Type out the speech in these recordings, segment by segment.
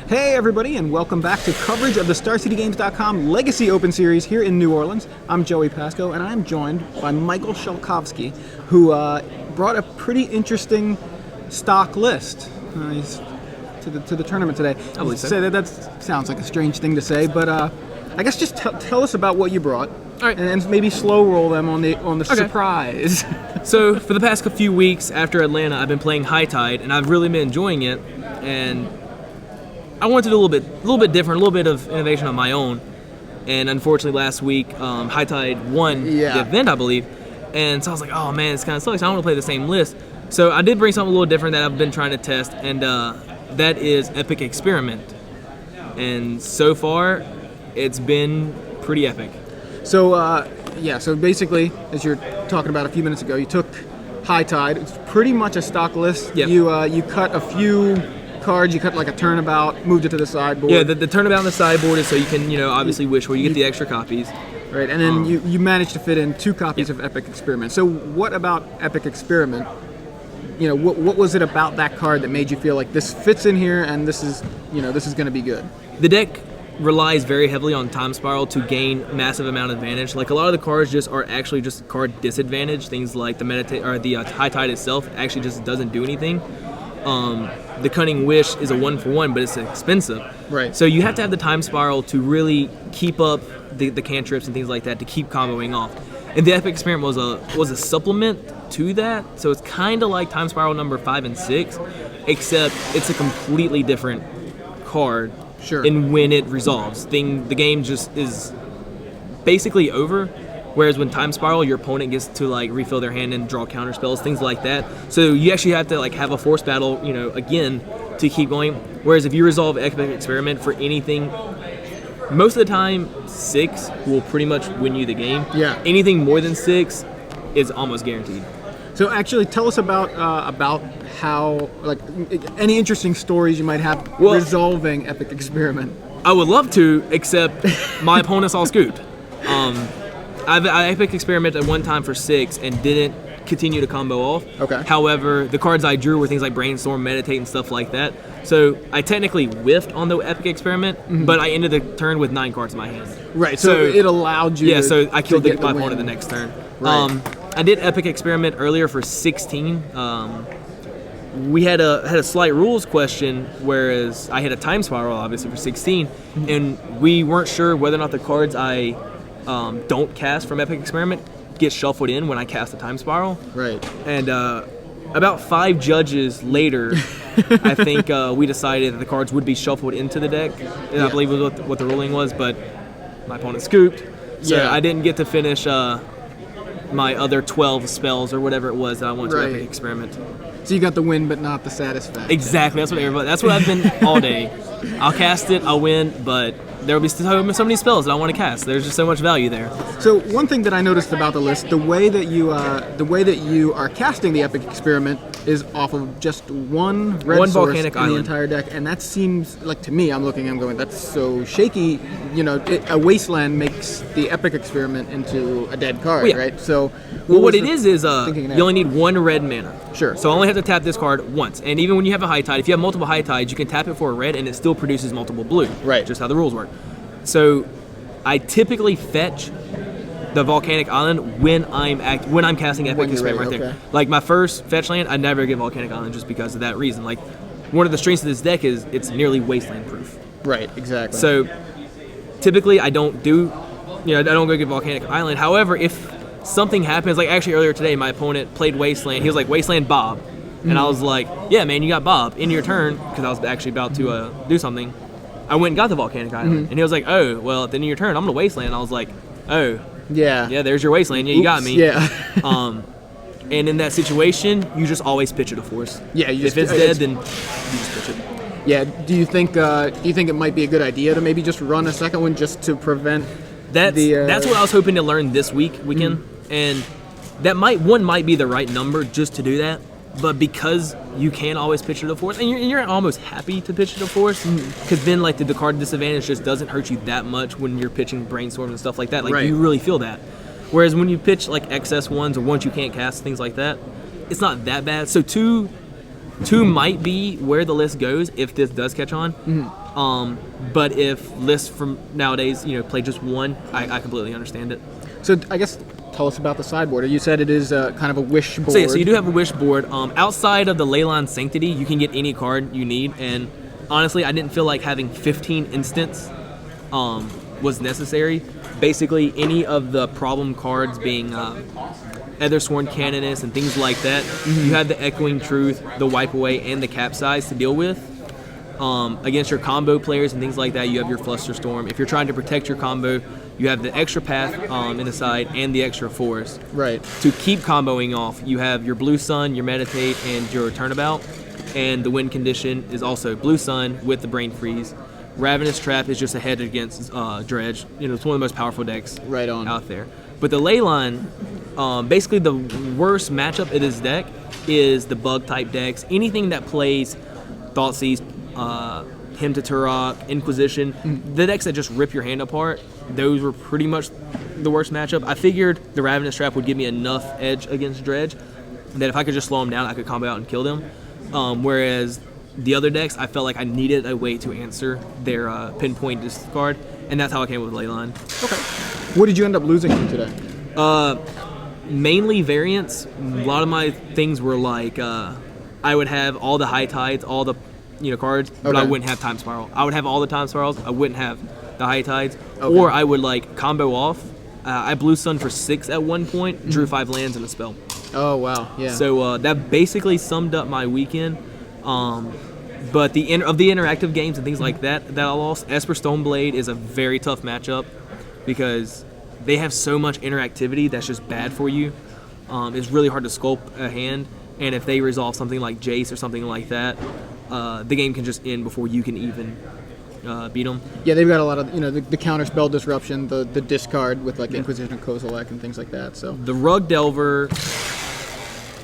Hey everybody, and welcome back to coverage of the StarCityGames.com Legacy Open Series here in New Orleans. I'm Joey Pasco, and I'm joined by Michael Shelkofsky, who brought a pretty interesting stock list he's to the tournament today. I believe so. Say that sounds like a strange thing to say, but I guess just tell us about what you brought, all right, and maybe slow roll them on the surprise. So for the past few weeks after Atlanta, I've been playing High Tide, and I've really been enjoying it, and I wanted to do a little bit different, a little bit of innovation on my own. And unfortunately, last week, High Tide won the event, I believe. And so I was like, oh man, it's kind of sucks. I don't want to play the same list. So I did bring something a little different that I've been trying to test, and that is Epic Experiment. And so far, it's been pretty epic. So so basically, as you were talking about a few minutes ago, you took High Tide. It's pretty much a stock list. Yep. You cut a few cards, you cut like a turnabout, moved it to the sideboard. Yeah, the turnabout on the sideboard is so you can, obviously wish where you get the extra copies. Right, and then you managed to fit in 2 copies of Epic Experiment. So what about Epic Experiment? What was it about that card that made you feel like this fits in here and this is going to be good? The deck relies very heavily on Time Spiral to gain massive amount of advantage. Like a lot of the cards are actually just card disadvantage. Things like the High Tide itself actually just doesn't do anything. The Cunning Wish is a 1-for-1, but it's expensive. Right. So you have to have the Time Spiral to really keep up the cantrips and things like that to keep comboing off. And the Epic Experiment was a supplement to that. So it's kind of like Time Spiral number 5 and 6, except it's a completely different card. Sure. And when it resolves, the game just is basically over. Whereas when Time Spiral, your opponent gets to refill their hand and draw counter spells, things like that. So you actually have to have a force battle, again, to keep going. Whereas if you resolve Epic Experiment for anything, most of the time 6 will pretty much win you the game. Yeah. Anything more than 6 is almost guaranteed. So actually, tell us about how any interesting stories you might have resolving Epic Experiment. I would love to, except my opponent's all scooped. I Epic Experimented at one time for 6 and didn't continue to combo off. Okay. However, the cards I drew were things like Brainstorm, Meditate, and stuff like that. So I technically whiffed on the Epic Experiment, but I ended the turn with 9 cards in my hand. Right. So it allowed you. Yeah. So I killed my win. opponent the next turn. Right. I did Epic Experiment earlier for 16. We had a slight rules question, whereas I had a Time Spiral obviously for 16, and we weren't sure whether or not the cards I don't cast from Epic Experiment get shuffled in when I cast the Time Spiral. Right. And about 5 judges later, I think we decided that the cards would be shuffled into the deck. And I believe was what the ruling was, but my opponent scooped. So I didn't get to finish my other 12 spells or whatever it was that I wanted to Epic Experiment. So you got the win, but not the satisfaction. Exactly. That's what I've been all day. I'll cast it, I'll win, but there will be so many spells that I want to cast. There's just so much value there. So one thing that I noticed about the list, the way that you are casting the Epic Experiment is off of just one source volcanic in island. the entire deck, and that seems like, to me, I'm going, that's so shaky. A Wasteland makes the Epic Experiment into a dead card, right? So what it is you only need 1 red mana. Sure. So I only have to tap this card once. And even when you have a High Tide, if you have multiple High Tides, you can tap it for a red and it still produces multiple blue. Right. Just how the rules work. So I typically fetch the Volcanic Island when I'm casting Epic Experiment right there. Like my first fetch land, I never get Volcanic Island just because of that reason. Like one of the strengths of this deck is it's nearly Wasteland Proof. Right, exactly. So typically I don't go get Volcanic Island. However, if something happens, like actually earlier today, my opponent played Wasteland. He was like, Wasteland Bob. And I was like, yeah, man, you got Bob in your turn, because I was actually about to do something. I went and got the Volcanic Island. And he was like, oh, well, at the end of your turn, I'm going to Wasteland. I was like, oh. Yeah, there's your Wasteland. Yeah, you got me. Yeah. And in that situation, you just always pitch it a force. Yeah, if it's dead, then you just pitch it. Yeah, do you think it might be a good idea to maybe just run a second one just to prevent That's what I was hoping to learn this weekend. And that might be the right number just to do that. But because you can always pitch it to force, and you're almost happy to pitch it to force, because then the card disadvantage just doesn't hurt you that much when you're pitching Brainstorm and stuff like that. You really feel that. Whereas when you pitch excess ones or ones you can't cast, things like that, it's not that bad. So two might be where the list goes if this does catch on. But if lists from nowadays, play just one, I completely understand it. So I guess tell us about the sideboard. You said it is kind of a wish board. So you do have a wish board. Outside of the Leyline Sanctity, you can get any card you need. And honestly, I didn't feel like having 15 instants was necessary. Basically, any of the problem cards being Ethersworn Canoness and things like that, you have the Echoing Truth, the Wipe Away, and the Capsize to deal with. Against your combo players and things like that, you have your Flusterstorm. If you're trying to protect your combo, you have the extra path in the side and the extra force. Right. To keep comboing off, you have your Blue Sun, your Meditate, and your Turnabout. And the win condition is also Blue Sun with the Brain Freeze. Ravenous Trap is just a hedge against Dredge. It's one of the most powerful decks out there. But the Leyline, basically the worst matchup in this deck is the bug-type decks. Anything that plays Thoughtseize, Hymn to Turok, Inquisition, the decks that just rip your hand apart, those were pretty much the worst matchup. I figured the Ravenous Trap would give me enough edge against Dredge that if I could just slow them down, I could combo out and kill them. Whereas the other decks, I felt like I needed a way to answer their pinpoint discard, and that's how I came with Leyline. Okay. What did you end up losing to today? Mainly variants. A lot of my things were like I would have all the High Tides, all the cards, but I wouldn't have Time Spiral. I would have all the Time Spirals. I wouldn't have the High Tides. Okay. Or I would combo off. I Blue Sun for 6 at one point, drew 5 lands and a spell. Oh wow, yeah. So that basically summed up my weekend. But the interactive games and things like that I lost, Esper Stoneblade is a very tough matchup because they have so much interactivity that's just bad for you. It's really hard to sculpt a hand, and if they resolve something like Jace or something like that, the game can just end before you can even beat them. Yeah, they've got a lot of the counter spell disruption, the discard with Inquisition and Kozilek and things like that. So the Rug Delver,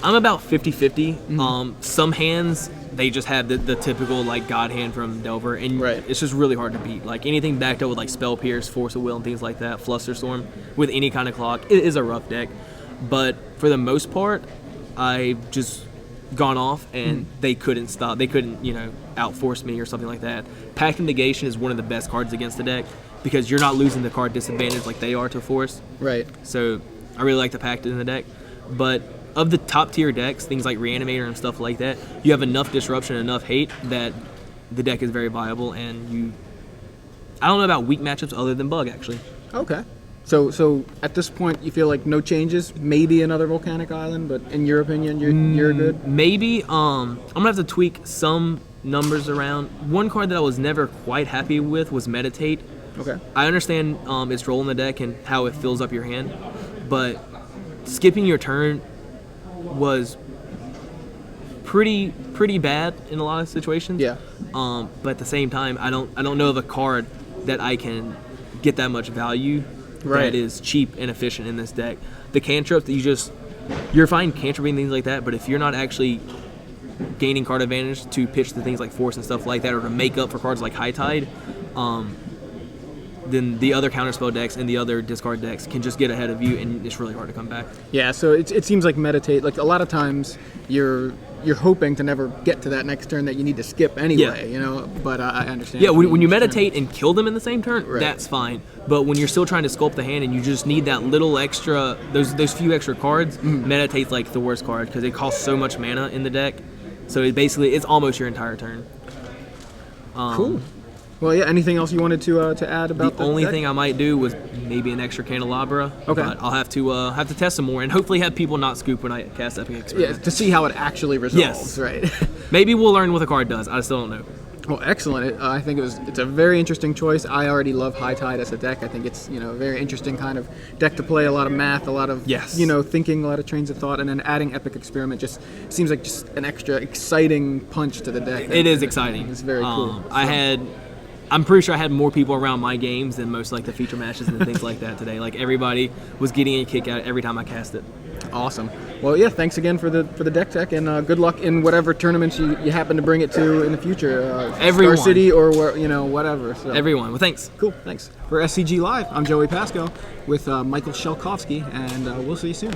I'm about 50-50. Some hands they just have the typical God hand from Delver, and it's just really hard to beat. Anything backed up with Spell Pierce, Force of Will, and things like that, Flusterstorm with any kind of clock, it is a rough deck. But for the most part, I've just gone off and they couldn't stop. They couldn't outforce me or something like that. Pact of Negation is one of the best cards against the deck because you're not losing the card disadvantage like they are to Force. Right. So I really like the Pact in the deck, but of the top tier decks, things like Reanimator and stuff like that, you have enough disruption, enough hate that the deck is very viable, and I don't know about weak matchups other than Bug, actually. Okay. So at this point, you feel like no changes, maybe another Volcanic Island, but in your opinion, you're good? Maybe. I'm going to have to tweak some numbers around. One card that I was never quite happy with was Meditate. Okay. I understand its role in the deck and how it fills up your hand, but skipping your turn was pretty bad in a lot of situations. Yeah. But at the same time, I don't know of a card that I can get that much value that is cheap and efficient in this deck. The cantrips that you're fine cantripping things like that, but if you're not actually gaining card advantage to pitch the things like Force and stuff like that, or to make up for cards like High Tide, then the other counterspell decks and the other discard decks can just get ahead of you, and it's really hard to come back. Yeah, so it seems like Meditate, a lot of times you're hoping to never get to that next turn that you need to skip anyway, but I understand. Yeah, when you meditate and kill them in the same turn, that's fine. But when you're still trying to sculpt the hand and you just need that little extra, those few extra cards, Meditate's the worst card because it costs so much mana in the deck. So it's almost your entire turn. Cool. Well, yeah. Anything else you wanted to add about the only thing I might do was maybe an extra Candelabra. Okay. But I'll have to test some more and hopefully have people not scoop when I cast Epic Experiment. Yeah, to see how it actually resolves. Yes. Right. Maybe we'll learn what the card does. I still don't know. Well, excellent. I think it's a very interesting choice. I already love High Tide as a deck. I think it's a very interesting kind of deck to play. A lot of math, a lot of thinking, a lot of trains of thought, and then adding Epic Experiment just seems like just an extra exciting punch to the deck. It is exciting. It's very cool. I'm pretty sure I had more people around my games than most the feature matches and things like that today. Everybody was getting a kick out every time I cast it. Awesome. Well, yeah, thanks again for the deck tech, and good luck in whatever tournaments you happen to bring it to in the future. Everyone. Star City or whatever. So. Everyone. Well, thanks. Cool. Thanks. For SCG Live, I'm Joey Pasco with Michael Shelkofsky, and we'll see you soon.